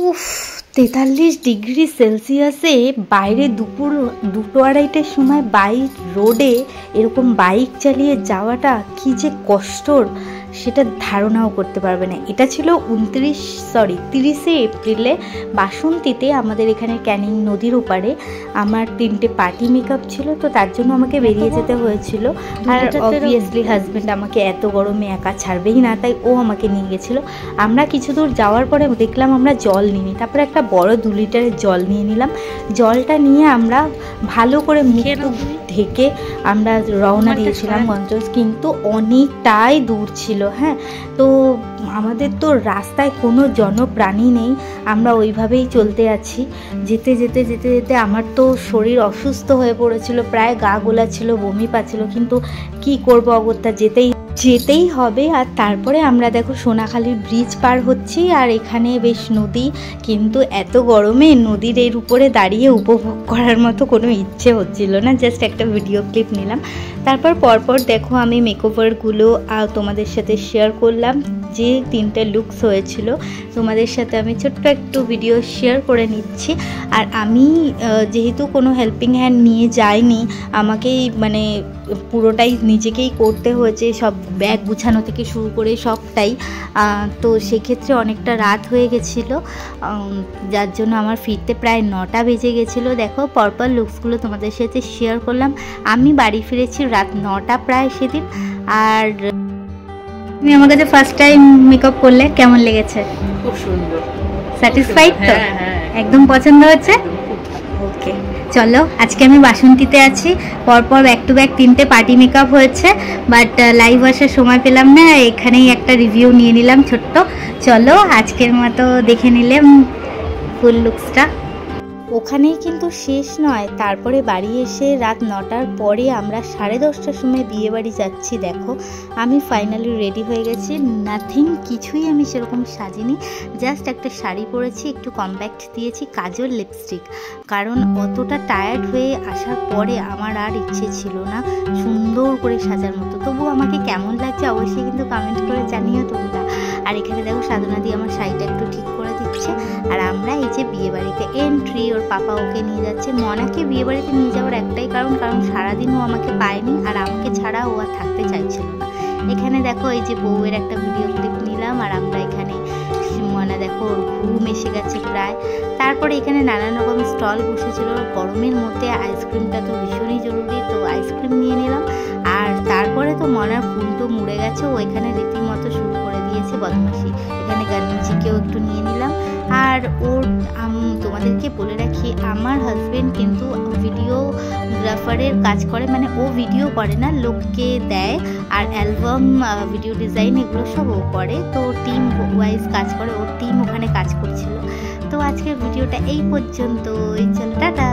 উফ 43 ডিগ্রি সেলসিয়াসে বাইরে দুপুর 2-2:30টার সময় বাইক রোডে এরকম বাইক চালিয়ে যাওয়াটা কি যে কষ্টর সেটা ধারণাও করতে পারবে না। এটা ছিল 30শে এপ্রিলে বাসন্তীতে, আমাদের এখানে ক্যানিং নদীর ওপারে। আমার 3টে পার্টি মেকআপ ছিল, তো তার জন্য আমাকে বেরিয়ে যেতে হয়েছিল। আর অবভিয়াসলি হাজব্যান্ড আমাকে এত গরমে একা ছাড়বেই না, তাই ও আমাকে নিয়ে গেছিলো। আমরা কিছু দূর যাওয়ার পরে দেখলাম আমরা জল নিই, তারপরে একটা বড় 2 লিটারের জল নিয়ে নিলাম। জলটা নিয়ে আমরা ভালো করে মুখ ঢেকে আমরা রওনা দিয়েছিলাম গঞ্জস, কিন্তু অনেকটাই দূর ছিল। হ্যাঁ, তো আমাদের তো রাস্তায় কোনো জনপ্রাণী নেই, আমরা ওইভাবেই চলতে আছি। যেতে যেতে যেতে যেতে আমার তো শরীর অসুস্থ হয়ে পড়েছিল, প্রায় গা গোলাচ্ছিল, বমি পাচ্ছিল, কিন্তু কি করব, অগত্যা যেতেই হবে। আর তারপরে আমরা দেখো সোনাখালীর ব্রিজ পার হচ্ছি, আর এখানে বেশ নদী, কিন্তু এত গরমে নদীর এর উপরে দাঁড়িয়ে উপভোগ করার মতো কোনো ইচ্ছে হচ্ছিল না, জাস্ট একটা ভিডিও ক্লিপ নিলাম। তারপর পরপর দেখো আমি মেকওভারগুলো তোমাদের সাথে শেয়ার করলাম, যে 3টে লুকস হয়েছিল তোমাদের সাথে আমি ছোট্ট একটু ভিডিও শেয়ার করে নিচ্ছি। আর আমি যেহেতু কোনো হেল্পিং হ্যান্ড নিয়ে যাইনি, আমাকেই মানে পুরোটাই নিজেকেই করতে হয়েছে, সব ব্যাগ গুছানো থেকে শুরু করে সবটাই। তো সেক্ষেত্রে অনেকটা রাত হয়ে গেছিলো, যার জন্য আমার ফিরতে প্রায় 9টা বেজে গেছিলো। দেখো পরপর লুকসগুলো তোমাদের সাথে শেয়ার করলাম। আমি বাড়ি ফিরেছি রাত 9টা প্রায় সেদিন। আর তুমি আমার কাছে ফার্স্ট টাইম মেকআপ করলে, কেমন লেগেছে? খুব সুন্দর, স্যাটিসফাইড তো? হ্যাঁ, একদম পছন্দ হচ্ছে। ওকে, চলো আজকে আমি বাসন্তীতে আছি, পরপর ব্যাক টু ব্যাক 3টে পার্টি মেকআপ হয়েছে, বাট লাইভ আসার সময় পেলাম না, এখানেই একটা রিভিউ নিয়ে নিলাম ছোট্ট। চলো আজকের মতো দেখে নিলাম ফুল লুকসটা। ওখানেই কিন্তু শেষ নয়, তারপরে বাড়ি এসে রাত 9টার পরে আমরা 10:30টার সময় বিয়ে বাড়ি যাচ্ছি। দেখো আমি ফাইনালি রেডি হয়ে গেছি, নাথিং, কিছুই আমি সেরকম সাজিনি, জাস্ট একটা শাড়ি পরেছি, একটু কম্প্যাক্ট দিয়েছি, কাজল, লিপস্টিক, কারণ অতটা টায়ার্ড হয়ে আসার পরে আমার আর ইচ্ছে ছিল না সুন্দর করে সাজার মতো। তবু আমাকে কেমন লাগছে অবশ্যই কিন্তু কমেন্ট করে জানিও তোমরা। আর এখানে দেখো সাধনা দিয়ে আমার শাড়িটা একটু ঠিক করে দিচ্ছে। আর আমরা এই যে বিয়ে বাড়িতে এন্ট্রি, ওর পাপা ওকে নিয়ে যাচ্ছে। মনাকে বিয়ে বাড়িতে নিয়ে যাওয়ার একটাই কারণ সারাদিন ও আমাকে পায়নি, আর আমাকে ছাড়া ও আর থাকতে চাইছিল না। এখানে দেখো এই যে বউয়ের একটা ভিডিও ক্লিপ নিলাম, আর আমরা এখানে মনা দেখো ওর ঘুম এসে গেছে প্রায়। তারপরে এখানে নানান রকম স্টল বসেছিল, গরমের মধ্যে আইসক্রিমটা তো ভীষণই জরুরি, তো আইসক্রিম নিয়ে নিলাম। আর তারপরে তো মনার ঘুম তো মুড়ে গেছে, ও এখানে রীতিমতো শুরু করে দিয়েছে বদমাশি। এখানে গানমিজিকেও একটু নিয়ে নিলাম। আর ওর তোমাদেরকে বলে রাখি, আমার হাজব্যান্ড কিন্তু ভিডিওগ্রাফারের কাজ করে, মানে ও ভিডিও করে না, লোককে দেয়, আর অ্যালবাম, ভিডিও ডিজাইন এগুলো সব ও করে। তো টিম ওয়াইজ কাজ করে, ওর টিম ওখানে কাজ করছিল। তো আজকের ভিডিওটা এই পর্যন্তই, চল টাটা।